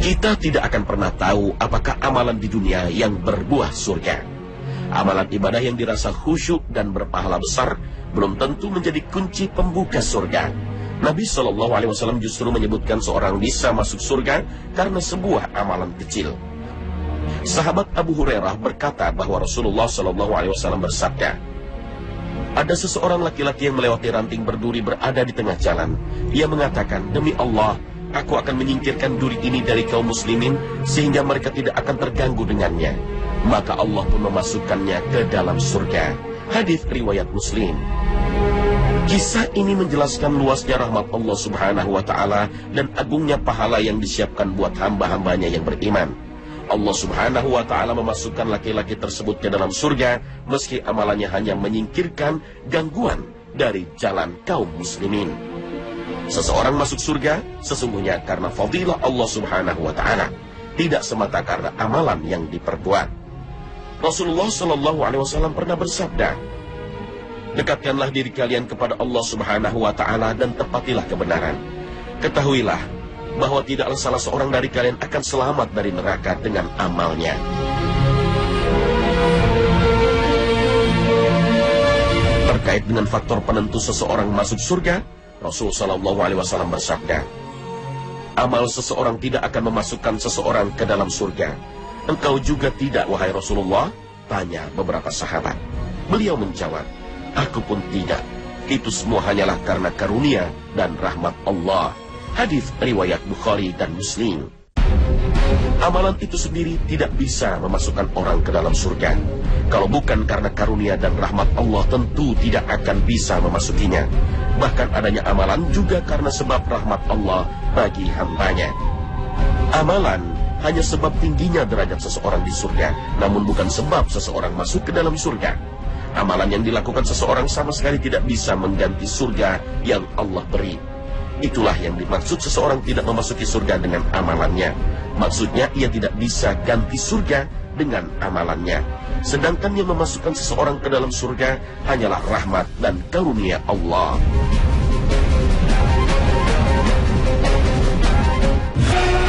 Kita tidak akan pernah tahu apakah amalan di dunia yang berbuah surga. Amalan ibadah yang dirasa khusyuk dan berpahala besar belum tentu menjadi kunci pembuka surga. Nabi SAW justru menyebutkan seorang bisa masuk surga karena sebuah amalan kecil. Sahabat Abu Hurairah berkata bahwa Rasulullah SAW bersabda, ada seseorang laki-laki yang melewati ranting berduri berada di tengah jalan. Ia mengatakan, demi Allah, aku akan menyingkirkan duri ini dari kaum muslimin sehingga mereka tidak akan terganggu dengannya. Maka Allah pun memasukkannya ke dalam surga. Hadis riwayat Muslim. Kisah ini menjelaskan luasnya rahmat Allah Subhanahu wa Ta'ala dan agungnya pahala yang disiapkan buat hamba-hambanya yang beriman. Allah Subhanahu wa Ta'ala memasukkan laki-laki tersebut ke dalam surga meski amalannya hanya menyingkirkan gangguan dari jalan kaum muslimin. Seseorang masuk surga sesungguhnya karena fadilah Allah Subhanahu wa Ta'ala, tidak semata karena amalan yang diperbuat. Rasulullah SAW pernah bersabda, dekatkanlah diri kalian kepada Allah Subhanahu wa Ta'ala dan tepatilah kebenaran. Ketahuilah bahwa tidaklah salah seorang dari kalian akan selamat dari neraka dengan amalnya. Terkait dengan faktor penentu seseorang masuk surga, Rasulullah SAW bersabda, amal seseorang tidak akan memasukkan seseorang ke dalam surga. Engkau juga tidak, wahai Rasulullah? Tanya beberapa sahabat. Beliau menjawab, aku pun tidak. Itu semua hanyalah karena karunia dan rahmat Allah. Hadis riwayat Bukhari dan Muslim. Amalan itu sendiri tidak bisa memasukkan orang ke dalam surga. Kalau bukan karena karunia dan rahmat Allah, tentu tidak akan bisa memasukinya. Bahkan adanya amalan juga karena sebab rahmat Allah bagi hambanya. Amalan hanya sebab tingginya derajat seseorang di surga, namun bukan sebab seseorang masuk ke dalam surga. Amalan yang dilakukan seseorang sama sekali tidak bisa mengganti surga yang Allah beri. Itulah yang dimaksud seseorang tidak memasuki surga dengan amalannya. Maksudnya ia tidak bisa ganti surga dengan amalannya. Sedangkan yang memasukkan seseorang ke dalam surga hanyalah rahmat dan karunia Allah.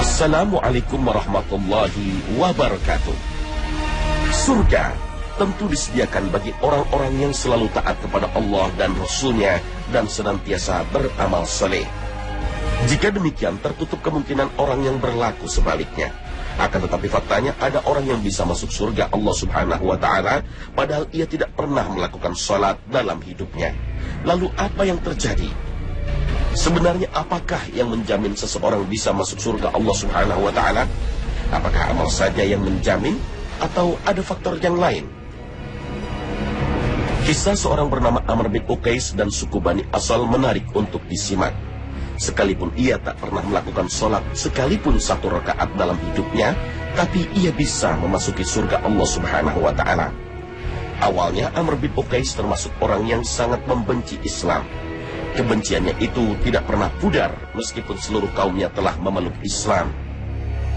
Assalamualaikum warahmatullahi wabarakatuh. Surga tentu disediakan bagi orang-orang yang selalu taat kepada Allah dan Rasul-Nya dan senantiasa beramal saleh. Jika demikian, tertutup kemungkinan orang yang berlaku sebaliknya. Akan tetapi faktanya ada orang yang bisa masuk surga Allah Subhanahu wa Ta'ala padahal ia tidak pernah melakukan salat dalam hidupnya. Lalu apa yang terjadi? Sebenarnya apakah yang menjamin seseorang bisa masuk surga Allah Subhanahu wa Ta'ala? Apakah amal saja yang menjamin atau ada faktor yang lain? Kisah seorang bernama Amr bin Uqais dan suku Bani Asal menarik untuk disimak. Sekalipun ia tak pernah melakukan sholat sekalipun 1 rakaat dalam hidupnya, tapi ia bisa memasuki surga Allah Subhanahu wa Ta'ala. Awalnya Amr bin Uqais termasuk orang yang sangat membenci Islam. Kebenciannya itu tidak pernah pudar meskipun seluruh kaumnya telah memeluk Islam.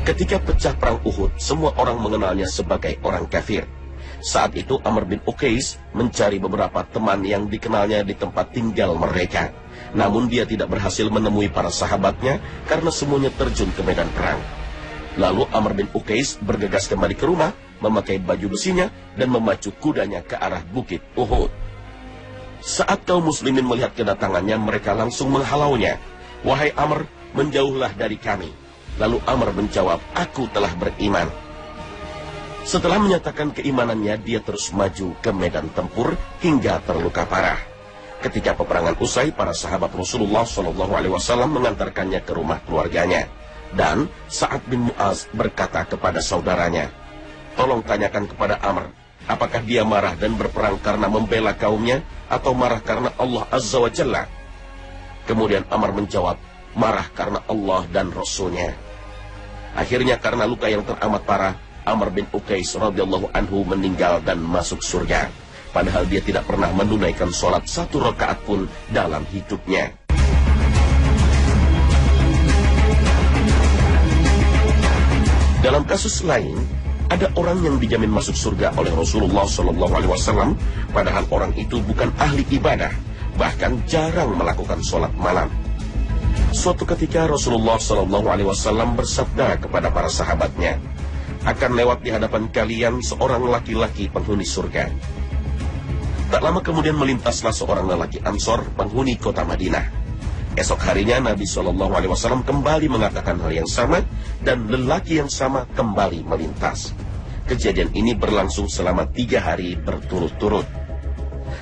Ketika pecah perang Uhud, semua orang mengenalnya sebagai orang kafir. Saat itu Amr bin Uqais mencari beberapa teman yang dikenalnya di tempat tinggal mereka. Namun dia tidak berhasil menemui para sahabatnya karena semuanya terjun ke medan perang. Lalu Amr bin Uqais bergegas kembali ke rumah, memakai baju besinya dan memacu kudanya ke arah bukit Uhud. Saat kaum muslimin melihat kedatangannya, mereka langsung menghalaunya. Wahai Amr, menjauhlah dari kami. Lalu Amr menjawab, aku telah beriman. Setelah menyatakan keimanannya, dia terus maju ke medan tempur hingga terluka parah. Ketika peperangan usai, para sahabat Rasulullah SAW mengantarkannya ke rumah keluarganya. Dan Sa'ad bin Mu'az berkata kepada saudaranya, tolong tanyakan kepada Amr, apakah dia marah dan berperang karena membela kaumnya, atau marah karena Allah Azza wa Jalla? Kemudian Amr menjawab, marah karena Allah dan Rasul-Nya. Akhirnya karena luka yang teramat parah, Amr bin Uqais radhiyallahu anhu meninggal dan masuk surga. Padahal dia tidak pernah menunaikan sholat 1 rakaat pun dalam hidupnya. Dalam kasus lain, ada orang yang dijamin masuk surga oleh Rasulullah SAW, padahal orang itu bukan ahli ibadah, bahkan jarang melakukan sholat malam. Suatu ketika Rasulullah SAW bersabda kepada para sahabatnya, akan lewat di hadapan kalian seorang laki-laki penghuni surga. Tak lama kemudian melintaslah seorang lelaki Ansor penghuni kota Madinah. Esok harinya Nabi SAW kembali mengatakan hal yang sama dan lelaki yang sama kembali melintas. Kejadian ini berlangsung selama 3 hari berturut-turut.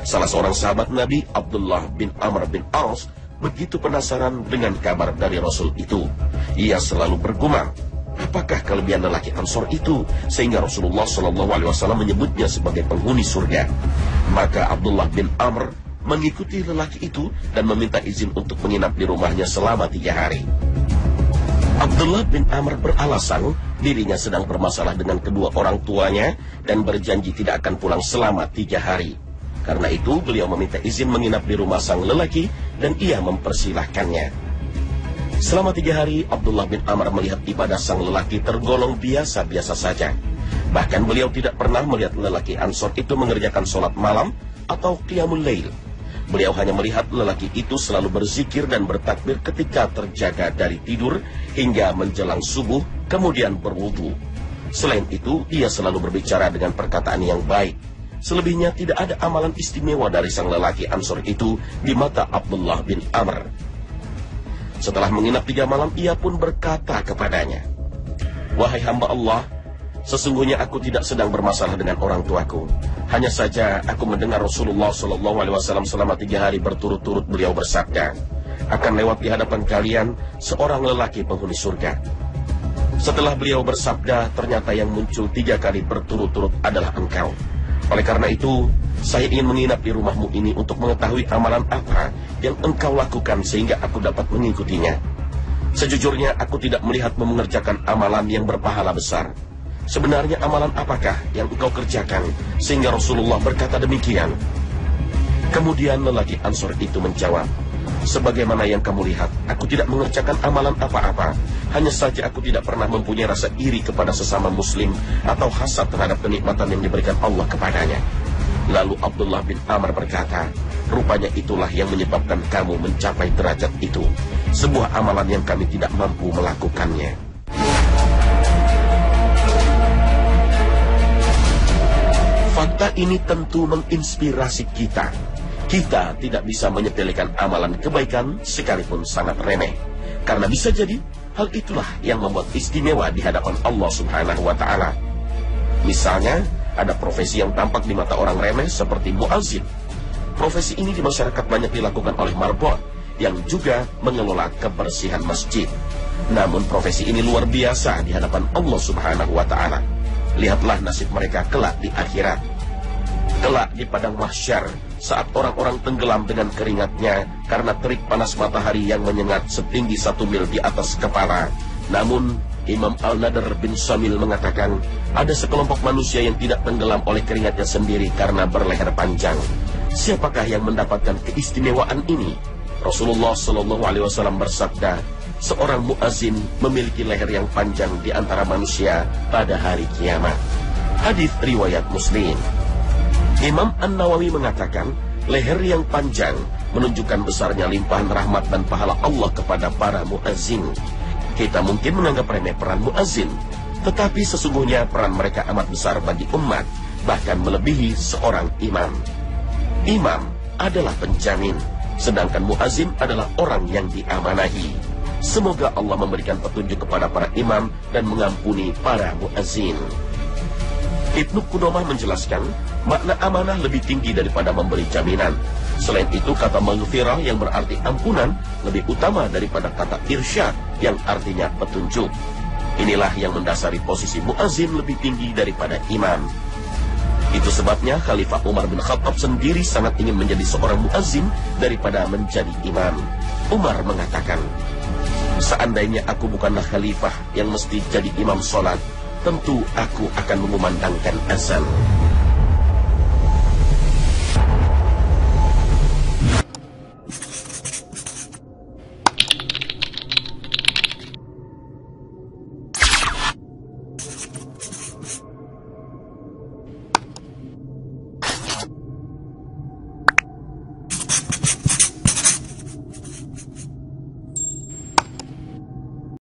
Salah seorang sahabat Nabi, Abdullah bin Amr bin As, begitu penasaran dengan kabar dari Rasul itu. Ia selalu bergumam, apakah kelebihan lelaki Ansor itu sehingga Rasulullah SAW menyebutnya sebagai penghuni surga? Maka Abdullah bin Amr mengikuti lelaki itu dan meminta izin untuk menginap di rumahnya selama 3 hari. Abdullah bin Amr beralasan dirinya sedang bermasalah dengan kedua orang tuanya dan berjanji tidak akan pulang selama 3 hari. Karena itu beliau meminta izin menginap di rumah sang lelaki dan ia mempersilahkannya. Selama 3 hari Abdullah bin Amr melihat ibadah sang lelaki tergolong biasa-biasa saja. Bahkan beliau tidak pernah melihat lelaki Ansor itu mengerjakan sholat malam atau qiyamul lail. Beliau hanya melihat lelaki itu selalu berzikir dan bertakbir ketika terjaga dari tidur hingga menjelang subuh, kemudian berwudu. Selain itu, ia selalu berbicara dengan perkataan yang baik. Selebihnya tidak ada amalan istimewa dari sang lelaki Ansor itu di mata Abdullah bin Amr. Setelah menginap 3 malam, ia pun berkata kepadanya, "Wahai hamba Allah, sesungguhnya aku tidak sedang bermasalah dengan orang tuaku. Hanya saja aku mendengar Rasulullah SAW selama 3 hari berturut-turut beliau bersabda, akan lewat di hadapan kalian seorang lelaki penghuni surga. Setelah beliau bersabda, ternyata yang muncul 3 kali berturut-turut adalah engkau. Oleh karena itu, saya ingin menginap di rumahmu ini untuk mengetahui amalan apa yang engkau lakukan sehingga aku dapat mengikutinya. Sejujurnya aku tidak melihatmu mengerjakan amalan yang berpahala besar. Sebenarnya amalan apakah yang engkau kerjakan sehingga Rasulullah berkata demikian?" Kemudian lelaki Ansor itu menjawab, "Sebagaimana yang kamu lihat, aku tidak mengerjakan amalan apa-apa. Hanya saja aku tidak pernah mempunyai rasa iri kepada sesama muslim atau hasad terhadap kenikmatan yang diberikan Allah kepadanya." Lalu Abdullah bin Amr berkata, "Rupanya itulah yang menyebabkan kamu mencapai derajat itu. Sebuah amalan yang kami tidak mampu melakukannya." Fakta ini tentu menginspirasi kita. Kita tidak bisa menyepelekan amalan kebaikan sekalipun sangat remeh. Karena bisa jadi, hal itulah yang membuat istimewa di hadapan Allah Subhanahu wa Ta'ala. Misalnya, ada profesi yang tampak di mata orang remeh seperti muazzin. Profesi ini di masyarakat banyak dilakukan oleh marbot yang juga mengelola kebersihan masjid. Namun profesi ini luar biasa di hadapan Allah Subhanahu wa Ta'ala. Lihatlah nasib mereka kelak di akhirat. Kelak di padang mahsyar, saat orang-orang tenggelam dengan keringatnya karena terik panas matahari yang menyengat setinggi 1 mil di atas kepala. Namun Imam Al-Nadr bin Samil mengatakan, ada sekelompok manusia yang tidak tenggelam oleh keringatnya sendiri karena berleher panjang. Siapakah yang mendapatkan keistimewaan ini? Rasulullah SAW bersabda, seorang muazzin memiliki leher yang panjang di antara manusia pada hari kiamat. Hadis riwayat Muslim. Imam An-Nawawi mengatakan, leher yang panjang menunjukkan besarnya limpahan rahmat dan pahala Allah kepada para muazzin. Kita mungkin menganggap remeh peran muazzin, tetapi sesungguhnya peran mereka amat besar bagi umat, bahkan melebihi seorang imam. Imam adalah penjamin, sedangkan muazzin adalah orang yang diamanahi. Semoga Allah memberikan petunjuk kepada para imam dan mengampuni para muazzin. Ibnu Qudamah menjelaskan, makna amanah lebih tinggi daripada memberi jaminan. Selain itu, kata maghfirah yang berarti ampunan lebih utama daripada kata irsyad yang artinya petunjuk. Inilah yang mendasari posisi muazzin lebih tinggi daripada imam. Itu sebabnya Khalifah Umar bin Khattab sendiri sangat ingin menjadi seorang muazzin daripada menjadi imam. Umar mengatakan, seandainya aku bukanlah khalifah yang mesti jadi imam sholat, tentu aku akan mengumandangkan azan.